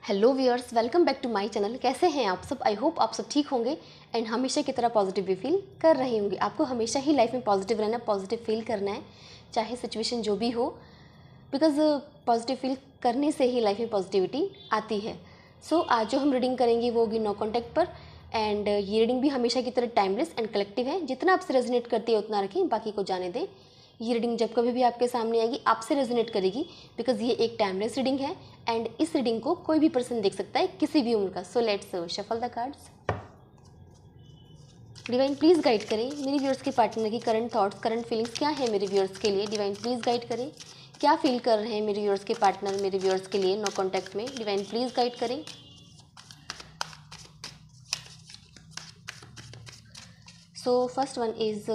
Hello viewers, welcome back to my channel. कैसे हैं आप सब? आई होप आप सब ठीक होंगे एंड हमेशा की तरह पॉजिटिव भी फील कर रहे होंगे। आपको हमेशा ही लाइफ में पॉजिटिव रहना, पॉजिटिव फील करना है, चाहे सिचुएशन जो भी हो, बिकॉज पॉजिटिव फील करने से ही लाइफ में पॉजिटिविटी आती है। सो आज जो हम रीडिंग करेंगे वो होगी नो कॉन्टैक्ट पर, एंड ये रीडिंग भी हमेशा की तरह टाइमलेस एंड कलेक्टिव है। जितना आपसे रेजोनेट करती है उतना रखें, बाकी को जाने दें। ये रीडिंग जब कभी भी आपके सामने आएगी आपसे रेजोनेट करेगी, बिकॉज ये एक टाइमलेस रीडिंग है एंड इस रीडिंग को कोई भी पर्सन देख सकता है, किसी भी उम्र का। So let's shuffle the cards. Divine please guide करें मेरे व्यूअर्स के पार्टनर की करंट थॉट्स, करंट फीलिंग्स क्या है मेरे व्यूअर्स के लिए। डिवाइन प्लीज़ गाइड करें, क्या फील कर रहे हैं मेरे व्यूअर्स के पार्टनर मेरे व्यूअर्स के लिए नो कॉन्टैक्ट में। डिवाइन प्लीज़ गाइड करें। So first one is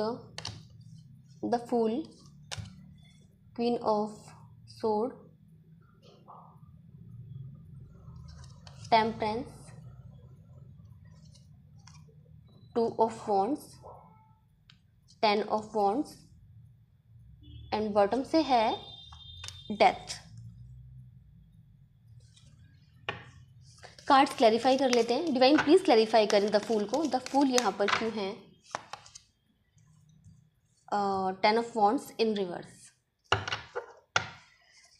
the fool, queen of sword, temperance, two of wands, 10 of wands and bottom से है डेथ। कार्ड्स क्लैरिफाई कर लेते हैं। डिवाइन प्लीज क्लैरिफाई करें द फूल को। द फूल यहाँ पर क्यों है? 10 of wands in reverse.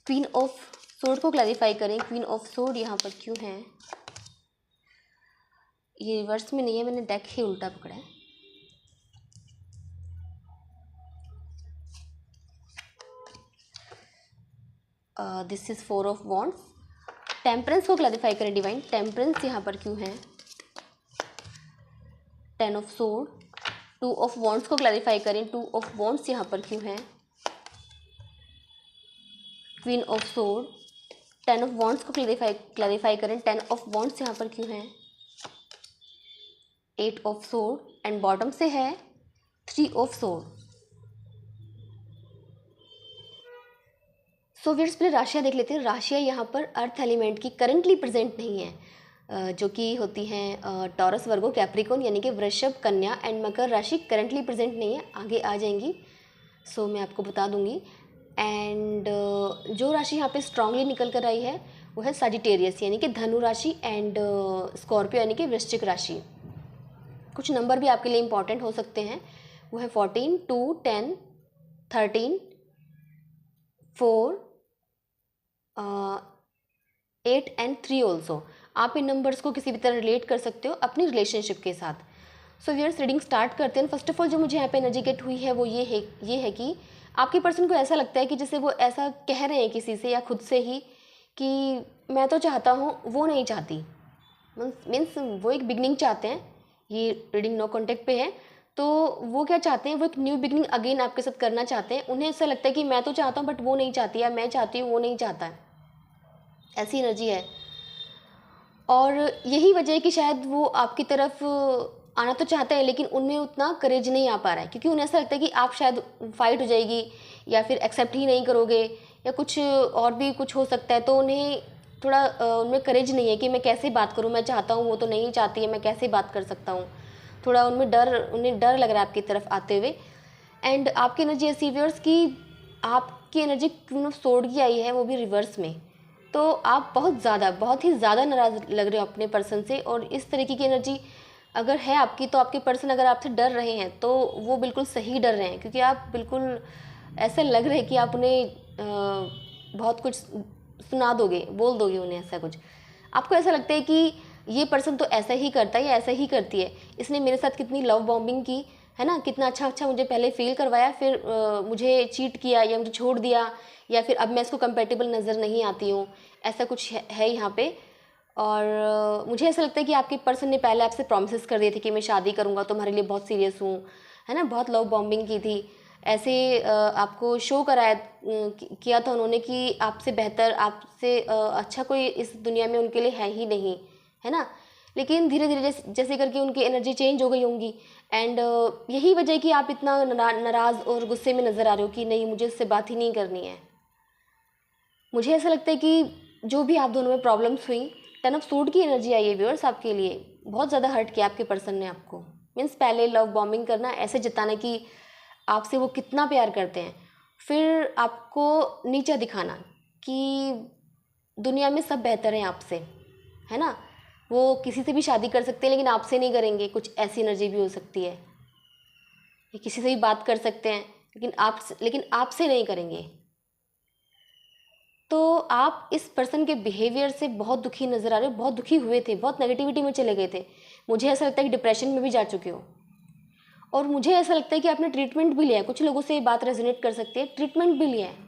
Queen of sword को क्लैरिफाई करें। क्वीन ऑफ सोर्ड यहाँ पर क्यों है? ये रिवर्स में नहीं है, मैंने डेक ही उल्टा पकड़ा है। This is 4 of wands. Temperance को क्लैरिफाई करें डिवाइन। टेम्परेंस यहाँ पर क्यों है? 10 ऑफ सोर्ड। 2 ऑफ वॉन्ड्स को क्लैरिफाई करें। 2 ऑफ वॉन्ड्स यहाँ पर क्यों है? Queen of sword. 10 of wands को क्लैरिफाई करें। 10 ऑफ वॉन्ड्स यहाँ पर क्यों है? 8 ऑफ सोर्ड एंड बॉटम से है 3 ऑफ सोर्ड। सो व्यूअर्स पहले राशियाँ देख लेते हैं। राशियाँ यहाँ पर अर्थ एलिमेंट की करंटली प्रेजेंट नहीं है, जो कि होती हैं टॉरस, वर्गो, कैप्रिकॉन यानी कि वृषभ, कन्या एंड मकर राशि करंटली प्रेजेंट नहीं है, आगे आ जाएंगी। सो मैं आपको बता दूंगी। एंड जो राशि यहाँ पे स्ट्रांगली निकल कर आई है वो है सजिटेरियस यानी कि धनु राशि एंड स्कॉर्पियो यानी कि वृश्चिक राशि। कुछ नंबर भी आपके लिए इंपॉर्टेंट हो सकते हैं, वो है 14, 2, 10, 13, 4, 8 एंड 3 ऑल्सो। आप इन नंबर्स को किसी भी तरह रिलेट कर सकते हो अपनी रिलेशनशिप के साथ। सो व्यूअर्स रीडिंग स्टार्ट करते हैं। फर्स्ट ऑफ ऑल जो मुझे यहाँ पे एनर्जी गेट हुई है वो ये है कि आपके पर्सन को ऐसा लगता है कि जैसे वो ऐसा कह रहे हैं किसी से या खुद से ही कि मैं तो चाहता हूँ, वो नहीं चाहती। मीन्स वो एक बिगनिंग चाहते हैं। ये रीडिंग नो कॉन्टैक्ट पे है, तो वो क्या चाहते हैं? वो एक न्यू बिगनिंग अगेन आपके साथ करना चाहते हैं। उन्हें ऐसा लगता है कि मैं तो चाहता हूँ बट वो नहीं चाहती, या मैं चाहती हूँ वो नहीं चाहता है, ऐसी एनर्जी है। और यही वजह है कि शायद वो आपकी तरफ आना तो चाहते हैं लेकिन उनमें उतना करेज नहीं आ पा रहा है, क्योंकि उन्हें ऐसा लगता है कि आप शायद फाइट हो जाएगी या फिर एक्सेप्ट ही नहीं करोगे या कुछ और भी कुछ हो सकता है। तो उन्हें थोड़ा उनमें करेज नहीं है कि मैं कैसे बात करूं, मैं चाहता हूं वो तो नहीं चाहती है, मैं कैसे बात कर सकता हूं। थोड़ा उनमें उन्हें डर लग रहा है आपकी तरफ आते हुए। एंड आपकी एनर्जी ऐसी व्यूअर्स की आपकी एनर्जी क्वीन ऑफ सोर्ड की आई है, वो भी रिवर्स में। तो आप बहुत ही ज़्यादा नाराज़ लग रहे हो अपने पर्सन से। और इस तरीके की एनर्जी अगर है आपकी, तो आपके पर्सन अगर आपसे डर रहे हैं तो वो बिल्कुल सही डर रहे हैं, क्योंकि आप बिल्कुल ऐसा लग रहा है कि आप उन्हें बहुत कुछ सुना दोगे, बोल दोगे उन्हें ऐसा कुछ। आपको ऐसा लगता है कि ये पर्सन तो ऐसा ही करता है या ऐसा ही करती है, इसने मेरे साथ कितनी लव बॉम्बिंग की है ना, कितना अच्छा मुझे पहले फील करवाया, फिर मुझे चीट किया या मुझे छोड़ दिया, या फिर अब मैं इसको कंपेटेबल नज़र नहीं आती हूँ, ऐसा कुछ है यहाँ पे। और मुझे ऐसा लगता है कि आपके पर्सन ने पहले आपसे प्रॉमिसेस कर दिए थे कि मैं शादी करूँगा, तुम्हारे लिए बहुत सीरियस हूँ, है ना, बहुत लव बॉम्बिंग की थी, ऐसे आपको शो कराया किया था उन्होंने कि आपसे बेहतर, आपसे अच्छा कोई इस दुनिया में उनके लिए है ही नहीं, है ना। लेकिन धीरे धीरे जैसे करके उनकी एनर्जी चेंज हो गई होंगी। एंड यही वजह है कि आप इतना नाराज़ और गुस्से में नज़र आ रहे हो कि नहीं, मुझे इससे बात ही नहीं करनी है। मुझे ऐसा लगता है कि जो भी आप दोनों में प्रॉब्लम्स हुई, 10 ऑफ सोर्ड की एनर्जी आई है व्यूअर्स आपके लिए। बहुत ज़्यादा हर्ट किया आपके पर्सन ने आपको। मीन्स पहले लव बॉम्बिंग करना, ऐसे जताना कि आपसे वो कितना प्यार करते हैं, फिर आपको नीचा दिखाना कि दुनिया में सब बेहतर हैं आपसे, है ना। वो किसी से भी शादी कर सकते हैं लेकिन आपसे नहीं करेंगे, कुछ ऐसी एनर्जी भी हो सकती है। ये किसी से भी बात कर सकते हैं लेकिन आपसे नहीं करेंगे। तो आप इस पर्सन के बिहेवियर से बहुत दुखी नज़र आ रहे हो, बहुत दुखी हुए थे, बहुत नेगेटिविटी में चले गए थे। मुझे ऐसा लगता है कि डिप्रेशन में भी जा चुके हो। और मुझे ऐसा लगता है कि आपने ट्रीटमेंट भी लिया है। कुछ लोगों से ये बात रेजोनेट कर सकती है, ट्रीटमेंट भी लिया है,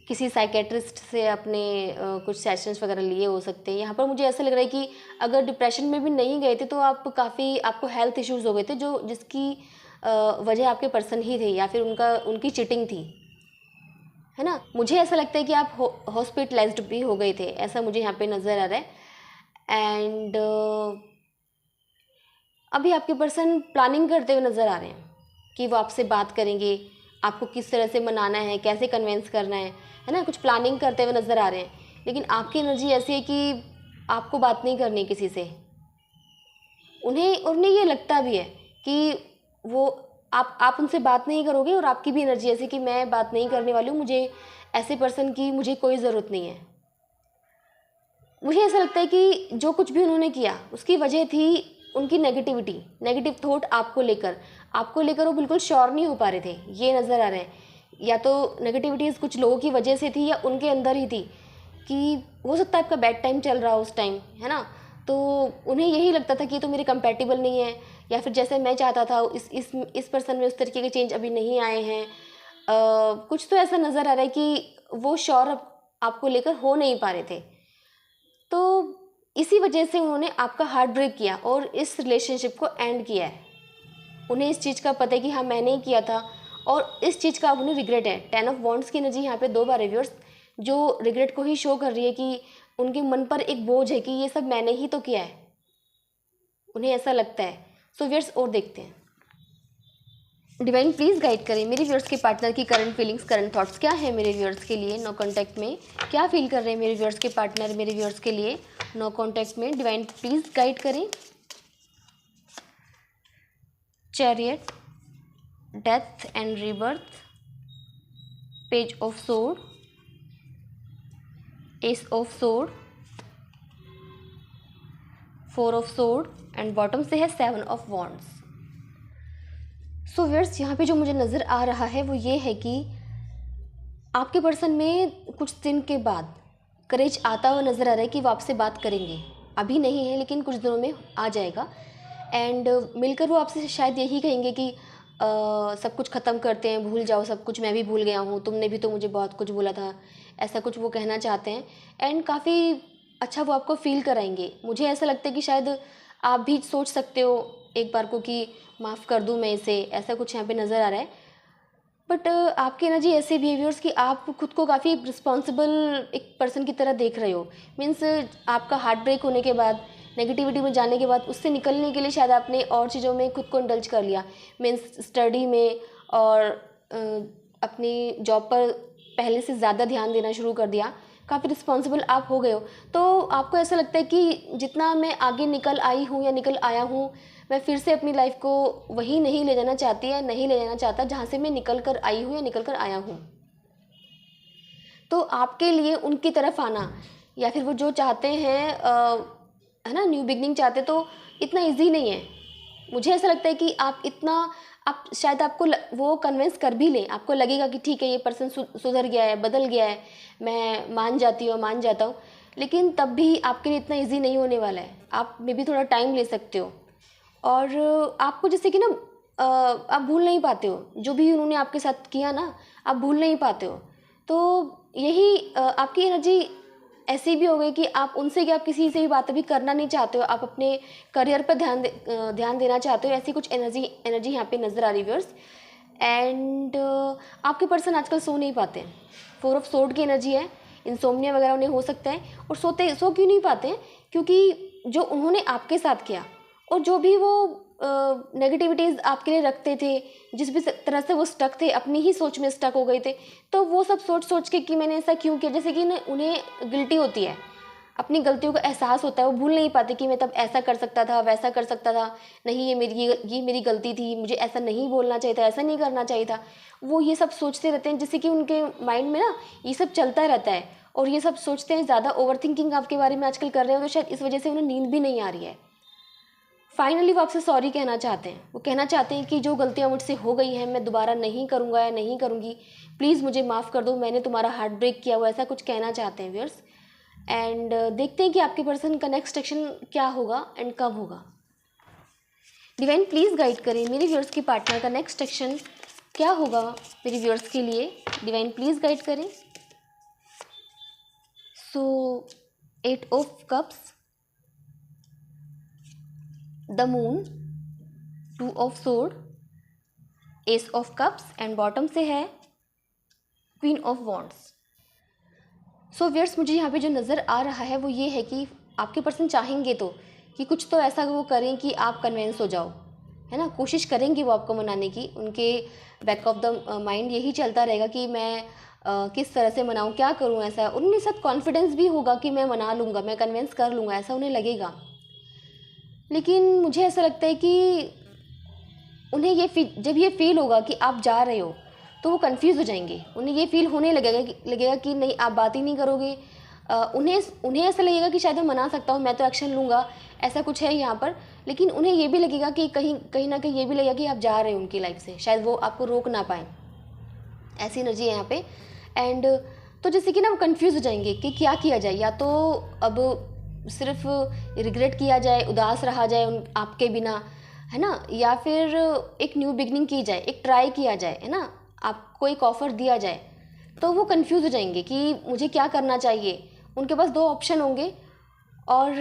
किसी साइकेट्रिस्ट से आपने कुछ सेशंस वगैरह लिए हो सकते हैं। यहाँ पर मुझे ऐसा लग रहा है कि अगर डिप्रेशन में भी नहीं गए थे तो आपको हेल्थ इश्यूज़ हो गए थे, जिसकी वजह आपके पर्सन ही थे या फिर उनकी चीटिंग थी, है ना। मुझे ऐसा लगता है कि आप हॉस्पिटलाइज्ड भी हो गए थे, ऐसा मुझे यहाँ पे नज़र आ रहा है। एंड अभी आपके पर्सन प्लानिंग करते हुए नज़र आ रहे हैं कि वो आपसे बात करेंगे, आपको किस तरह से मनाना है, कैसे कन्विंस करना है ना। कुछ प्लानिंग करते हुए नज़र आ रहे हैं। लेकिन आपकी एनर्जी ऐसी है कि आपको बात नहीं करनी किसी से। उन्हें ये लगता भी है कि वो आप उनसे बात नहीं करोगे, और आपकी भी एनर्जी ऐसी कि मैं बात नहीं करने वाली हूँ, मुझे ऐसे पर्सन की मुझे कोई ज़रूरत नहीं है। मुझे ऐसा लगता है कि जो कुछ भी उन्होंने किया उसकी वजह थी उनकी नेगेटिविटी, नेगेटिव थॉट आपको लेकर वो बिल्कुल श्योर नहीं हो पा रहे थे, ये नज़र आ रहा है। या तो नेगेटिविटीज़ कुछ लोगों की वजह से थी या उनके अंदर ही थी, कि हो सकता है आपका बैड टाइम चल रहा हो उस टाइम, है ना। तो उन्हें यही लगता था कि ये तो मेरे कंपैटिबल नहीं है, या फिर जैसे मैं चाहता था इस पर्सन में उस तरीके के चेंज अभी नहीं आए हैं। कुछ तो ऐसा नज़र आ रहा है कि वो श्योर आपको लेकर हो नहीं पा रहे थे। तो इसी वजह से उन्होंने आपका हार्ट ब्रेक किया और इस रिलेशनशिप को एंड किया है। उन्हें इस चीज़ का पता है कि हाँ मैंने ही किया था, और इस चीज़ का अब उन्हें रिग्रेट है। 10 ऑफ वॉन्ड्स की एनर्जी यहाँ पे 2 बार रिव्यूअर्स, जो रिग्रेट को ही शो कर रही है कि उनके मन पर एक बोझ है कि ये सब मैंने ही तो किया है, उन्हें ऐसा लगता है। सो व्यूअर्स और देखते हैं, डिवाइन प्लीज़ गाइड करें मेरे व्यूअर्स के पार्टनर की करंट फीलिंग्स, करंट थॉट्स क्या है मेरे व्यूअर्स के लिए नो कॉन्टैक्ट में, क्या फील कर रहे हैं मेरे व्यूअर्स के पार्टनर मेरे व्यूअर्स के लिए नो कॉन्टैक्ट में। डिवाइन प्लीज़ गाइड करें। Chariot, death and rebirth, page of sword, S of sword, 4 of sword and bottom से है 7 ऑफ वॉन्ड्स। सो व्यूअर्स यहाँ पे जो मुझे नज़र आ रहा है वो ये है कि आपके पर्सन में कुछ दिन के बाद करेज आता हुआ नज़र आ रहा है कि वो आपसे बात करेंगे। अभी नहीं है लेकिन कुछ दिनों में आ जाएगा। एंड मिलकर वो आपसे शायद यही कहेंगे कि सब कुछ ख़त्म करते हैं, भूल जाओ सब कुछ, मैं भी भूल गया हूँ, तुमने भी तो मुझे बहुत कुछ बोला था, ऐसा कुछ वो कहना चाहते हैं। एंड काफ़ी अच्छा वो आपको फील कराएंगे। मुझे ऐसा लगता है कि शायद आप भी सोच सकते हो एक बार को कि माफ़ कर दूँ मैं इसे, ऐसा कुछ यहाँ पे नज़र आ रहा है। बट आपकी एनर्जी ऐसे बिहेवियर्स कि आप खुद को काफ़ी रिस्पॉन्सिबल एक पर्सन की तरह देख रहे हो। मीन्स आपका हार्ट ब्रेक होने के बाद, नेगेटिविटी में जाने के बाद, उससे निकलने के लिए शायद आपने और चीज़ों में खुद को इंडल्ज कर लिया। मीन्स स्टडी में और अपनी जॉब पर पहले से ज़्यादा ध्यान देना शुरू कर दिया, काफ़ी रिस्पॉन्सिबल आप हो गए हो। तो आपको ऐसा लगता है कि जितना मैं आगे निकल आई हूँ या निकल आया हूँ, मैं फिर से अपनी लाइफ को वही नहीं ले जाना चाहती या नहीं ले जाना चाहता जहाँ से मैं निकल कर आई हूँ या निकल कर आया हूँ। तो आपके लिए उनकी तरफ आना या फिर वो जो चाहते हैं है ना, न्यू बिगनिंग चाहते, तो इतना इजी नहीं है। मुझे ऐसा लगता है कि आप शायद आपको वो कन्विंस कर भी लें, आपको लगेगा कि ठीक है ये पर्सन सुधर गया है, बदल गया है, मैं मान जाता हूँ, लेकिन तब भी आपके लिए इतना इजी नहीं होने वाला है। आप मे भी थोड़ा टाइम ले सकते हो। और आपको जैसे कि ना आप भूल नहीं पाते हो जो भी उन्होंने आपके साथ किया ना, आप भूल नहीं पाते हो। तो यही आपकी एनर्जी ऐसी भी हो गई कि आप उनसे क्या, आप किसी से भी बात अभी करना नहीं चाहते हो, आप अपने करियर पर ध्यान देना चाहते हो। ऐसी कुछ एनर्जी यहाँ पे नज़र आ रही है व्यूअर्स। एंड आपके पर्सन आजकल सो नहीं पाते। 4 ऑफ सोर्ड की एनर्जी है, इंसोम्निया वगैरह उन्हें हो सकता है। और सो क्यों नहीं पाते हैं? क्योंकि जो उन्होंने आपके साथ किया और जो भी वो नेगेटिविटीज़ आपके लिए रखते थे, जिस भी तरह से वो स्टक थे, अपनी ही सोच में स्टक हो गए थे, तो वो सब सोच के कि मैंने ऐसा क्यों किया, जैसे कि उन्हें गिल्टी होती है, अपनी गलतियों का एहसास होता है। वो भूल नहीं पाते कि मैं तब ऐसा कर सकता था, वैसा कर सकता था, नहीं ये मेरी गलती थी, मुझे ऐसा नहीं बोलना चाहिए था, ऐसा नहीं करना चाहिए था। वो ये सब सोचते रहते हैं, जिससे कि उनके माइंड में ना ये सब चलता रहता है और ये सब सोचते हैं, ज़्यादा ओवरथिंकिंग आपके बारे में आजकल कर रहे हो, तो शायद इस वजह से उन्हें नींद भी नहीं आ रही है। फाइनली वो आपसे सॉरी कहना चाहते हैं। वो कहना चाहते हैं कि जो गलतियाँ मुझसे हो गई हैं मैं दोबारा नहीं करूँगा या नहीं करूँगी, प्लीज़ मुझे माफ़ कर दो, मैंने तुम्हारा हार्ट ब्रेक किया हुआ, ऐसा कुछ कहना चाहते हैं व्यूअर्स। एंड देखते हैं कि आपके पर्सन का नेक्स्ट एक्शन क्या होगा एंड कब होगा। डिवाइन प्लीज़ गाइड करें मेरे व्यूअर्स के पार्टनर का नेक्स्ट एक्शन क्या होगा मेरे व्यूअर्स के लिए। डिवाइन प्लीज़ गाइड करें। सो 8 of cups, the moon, 2 of sword, S of cups and bottom से है queen of wands. So viewers मुझे यहाँ पे जो नज़र आ रहा है वो ये है कि आपके पर्सन चाहेंगे तो कि कुछ तो ऐसा वो करें कि आप कन्विंस हो जाओ, है ना। कोशिश करेंगे वो आपको मनाने की। उनके बैक ऑफ द माइंड यही चलता रहेगा कि मैं किस तरह से मनाऊं, क्या करूं। ऐसा उनके साथ कॉन्फिडेंस भी होगा कि मैं मना लूँगा, मैं कन्विंस कर लूँगा, ऐसा उन्हें लगेगा। लेकिन मुझे ऐसा लगता है कि उन्हें जब ये फील होगा कि आप जा रहे हो तो वो कंफ्यूज हो जाएंगे। उन्हें ये फील होने लगेगा कि नहीं आप बात ही नहीं करोगे। उन्हें ऐसा लगेगा कि शायद मैं मना सकता हूँ, मैं तो एक्शन लूँगा, ऐसा कुछ है यहाँ पर। लेकिन उन्हें ये भी लगेगा कि कहीं ना कहीं ये भी लगेगा कि आप जा रहे हो उनकी लाइफ से, शायद वो आपको रोक ना पाएँ। ऐसी एनर्जी है यहाँ पे। एंड तो जैसे कि ना वो कंफ्यूज हो जाएंगे कि क्या किया जाए। या तो अब सिर्फ रिग्रेट किया जाए, उदास रहा जाए आपके बिना, है ना, या फिर एक न्यू बिगनिंग की जाए, एक ट्राई किया जाए, है ना, आपको एक ऑफ़र दिया जाए। तो वो कंफ्यूज हो जाएंगे कि मुझे क्या करना चाहिए। उनके पास 2 ऑप्शन होंगे। और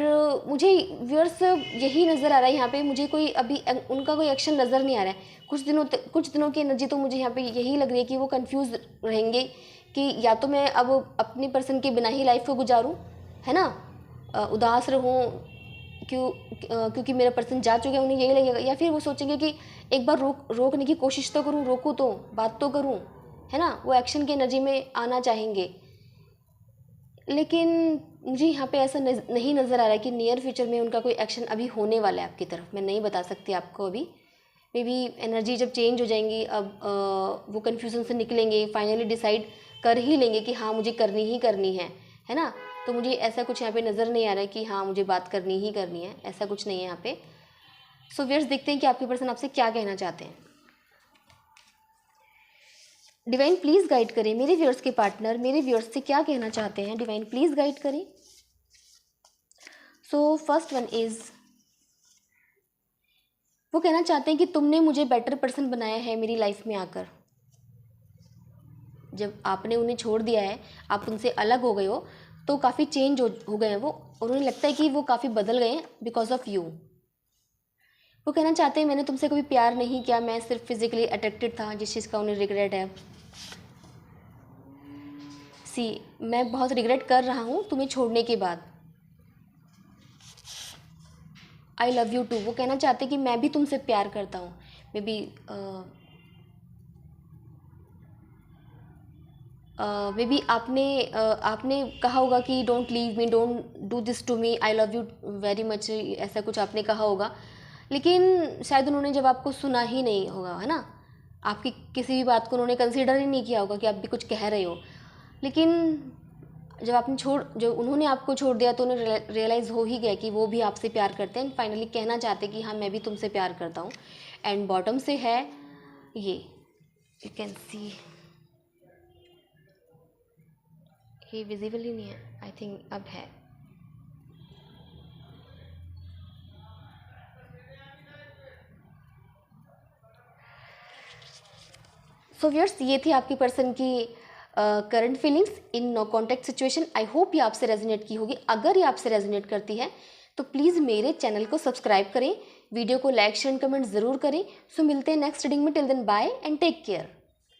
मुझे व्यूअर्स यही नज़र आ रहा है यहाँ पे, मुझे कोई अभी उनका कोई एक्शन नज़र नहीं आ रहा है। कुछ दिनों की एनर्जी तो मुझे यहाँ पे यही लग रही है कि वो कंफ्यूज रहेंगे कि या तो मैं अब अपनी पर्सन के बिना ही लाइफ को गुजारूँ, है ना, उदास रहूँ क्योंकि मेरा पर्सन जा चुका है, उन्हें यही लगेगा। या फिर वो सोचेंगे कि एक बार रोकने की कोशिश तो करूँ, रोकूँ तो, बात तो करूँ, है ना। वो एक्शन की एनर्जी में आना चाहेंगे। लेकिन मुझे यहाँ पे ऐसा नहीं नज़र आ रहा है कि नियर फ्यूचर में उनका कोई एक्शन अभी होने वाला है आपकी तरफ। मैं नहीं बता सकती आपको अभी। मे बी एनर्जी जब चेंज हो जाएंगी, अब वो कन्फ्यूज़न से निकलेंगे, फाइनली डिसाइड कर ही लेंगे कि हाँ मुझे करनी ही करनी है ना। तो मुझे ऐसा कुछ यहाँ पे नज़र नहीं आ रहा है कि हाँ मुझे बात करनी ही करनी है, ऐसा कुछ नहीं है यहाँ पे। सो व्यूअर्स देखते हैं कि आपके पर्सन आपसे क्या कहना चाहते हैं। डिवाइन प्लीज़ गाइड करें मेरे व्यूअर्स के पार्टनर मेरे व्यूअर्स से क्या कहना चाहते हैं। डिवाइन प्लीज़ गाइड करें। सो फर्स्ट वन इज़, वो कहना चाहते हैं कि तुमने मुझे बेटर पर्सन बनाया है मेरी लाइफ में आकर। जब आपने उन्हें छोड़ दिया है, आप उनसे अलग हो गए हो, तो काफ़ी चेंज हो गए हैं वो, और उन्हें लगता है कि वो काफ़ी बदल गए हैं बिकॉज ऑफ यू। वो कहना चाहते हैं मैंने तुमसे कभी प्यार नहीं किया, मैं सिर्फ फिजिकली अट्रैक्टेड था, जिस चीज़ का उन्हें रिग्रेट है। मैं बहुत रिग्रेट कर रहा हूँ तुम्हें छोड़ने के बाद। I love you too. वो कहना चाहते हैं कि मैं भी तुमसे प्यार करता हूँ। मे बी आपने कहा होगा कि don't leave me, don't do this to me, I love you very much, ऐसा कुछ आपने कहा होगा। लेकिन शायद उन्होंने जब आपको सुना ही नहीं होगा, है ना, आपकी किसी भी बात को उन्होंने कंसीडर ही नहीं किया होगा कि आप भी कुछ कह रहे हो। लेकिन जब उन्होंने आपको छोड़ दिया तो उन्हें रियलाइज़ हो ही गया कि वो भी आपसे प्यार करते हैं। फाइनली कहना चाहते कि हाँ मैं भी तुमसे प्यार करता हूँ। एंड बॉटम से है ये, यू कैन सी, ये विजिबल ही नहीं है, आई थिंक अब है। सो व्यूअर्स ये थी आपकी पर्सन की current feelings in no contact situation. I hope ये आपसे रेजोनेट की होगी। अगर ये आपसे रेजोनेट करती है तो प्लीज़ मेरे चैनल को सब्सक्राइब करें, वीडियो को लाइक शेयर कमेंट ज़रूर करें। सो मिलते हैं नेक्स्ट रीडिंग में। Till then bye and take care.